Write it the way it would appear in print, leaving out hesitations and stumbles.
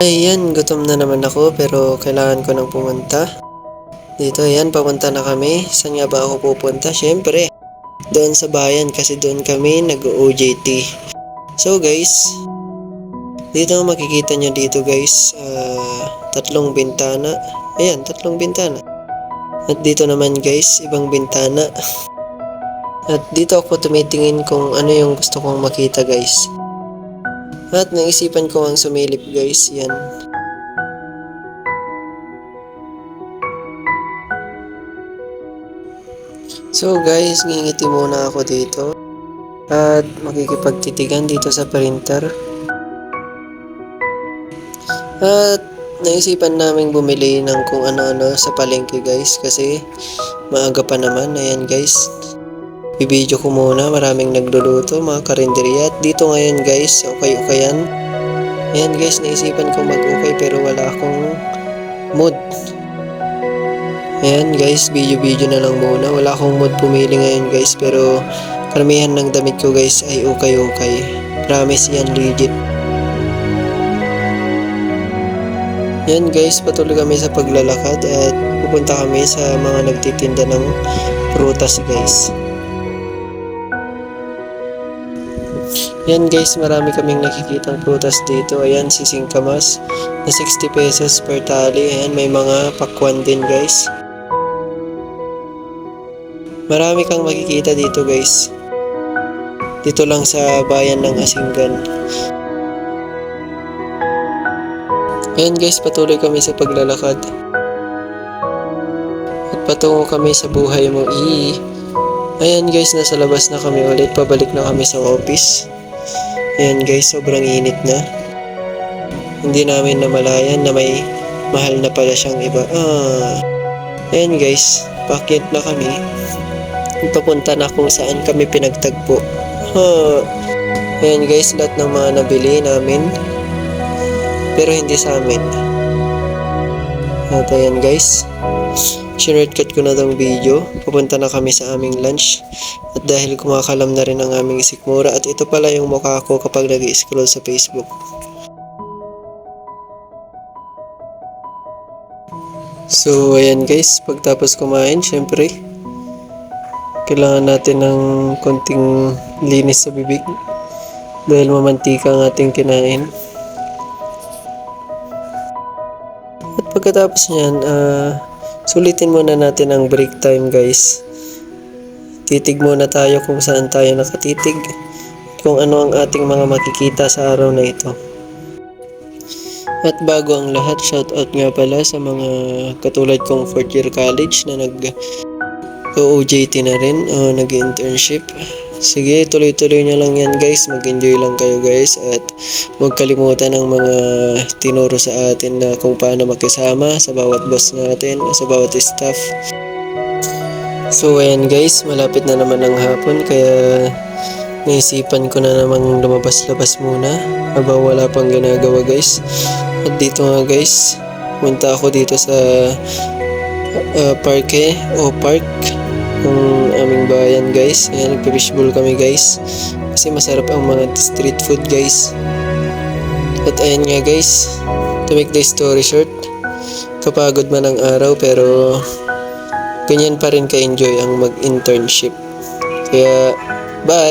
Ayan, gutom na naman ako pero kailangan ko nang pumunta. Dito, ayan, papunta na kami. Saan nga ba ako pupunta? Siyempre, doon sa bayan kasi doon kami nag-OJT. So guys, dito makikita nyo dito guys, tatlong bintana. Ayan, tatlong bintana. At dito naman guys, ibang bintana. At dito ako tumitingin kung ano yung gusto kong makita guys. At naisipan ko ang sumilip guys, yan. So guys, ngingiti muna ako dito. At makikipagtitigan dito sa printer. At naisipan namin bumili ng kung ano-ano sa palengke guys. Kasi maaga pa naman, ayan guys. Bibidyo ko muna, maraming nagluluto, mga karinderya. At dito ngayon guys, okay-okayan. Ayan guys, naisipan ko mag-okay pero wala akong mood. Ayan guys, video-video na lang muna. Wala akong mood pumili ngayon guys, pero karamihan ng damit ko guys ay okay-okay. Promise yan, legit. Ayan guys, patuloy kami sa paglalakad at pupunta kami sa mga nagtitinda ng prutas guys. Yan guys, marami kaming nakikitang prutas dito. Ayan, si singkamas na 60 pesos per tali. Ayan, may mga pakwan din guys. Marami kang makikita dito guys. Dito lang sa bayan ng Asinggan. Ayan guys, patuloy kami sa paglalakad. At patungo kami sa buhay mo. Ayan guys, nasa labas na kami ulit. Pabalik na kami sa office. Ayan guys, sobrang init na. Hindi namin namalayan na may mahal na pala siyang iba. Ayan guys, pakyat na kami. Papunta na kung saan kami pinagtagpo. Ayan guys, lahat ng mga nabili namin. Pero hindi sa amin. At ayan guys, shortcut ko na tong video. Pupunta na kami sa aming lunch. At dahil kumakalam na rin ang aming sikmura. At ito pala yung mukha ko kapag nag-scroll sa Facebook. So ayan guys, pagtapos kumain, syempre kailangan natin ng konting linis sa bibig. Dahil mamantika ang ating kinain. At pagkatapos niyan, sulitin muna natin ang break time guys. Titig muna tayo kung saan tayo nakatitig. Kung ano ang ating mga makikita sa araw na ito. At bago ang lahat, shoutout nga pala sa mga katulad kong 4th year college na nag-OJT na rin o nag-internship. Sige, tuloy-tuloy nyo lang yan guys. Mag-enjoy lang kayo guys. At huwag kalimutan ang mga tinuro sa atin na kung paano makisama sa bawat boss natin o sa bawat staff. So ayan guys, malapit na naman ang hapon kaya naisipan ko na namang lumabas-labas muna habang wala pang ginagawa guys. At dito nga guys, punta ako dito sa park ng aming bayan guys. Ayan, nagpa-fishbowl kami guys kasi masarap ang mga street food guys. At ayan nga guys, to make the story short, kapagod man ang araw pero ganyan pa rin ka-enjoy ang mag-internship. Kaya bye!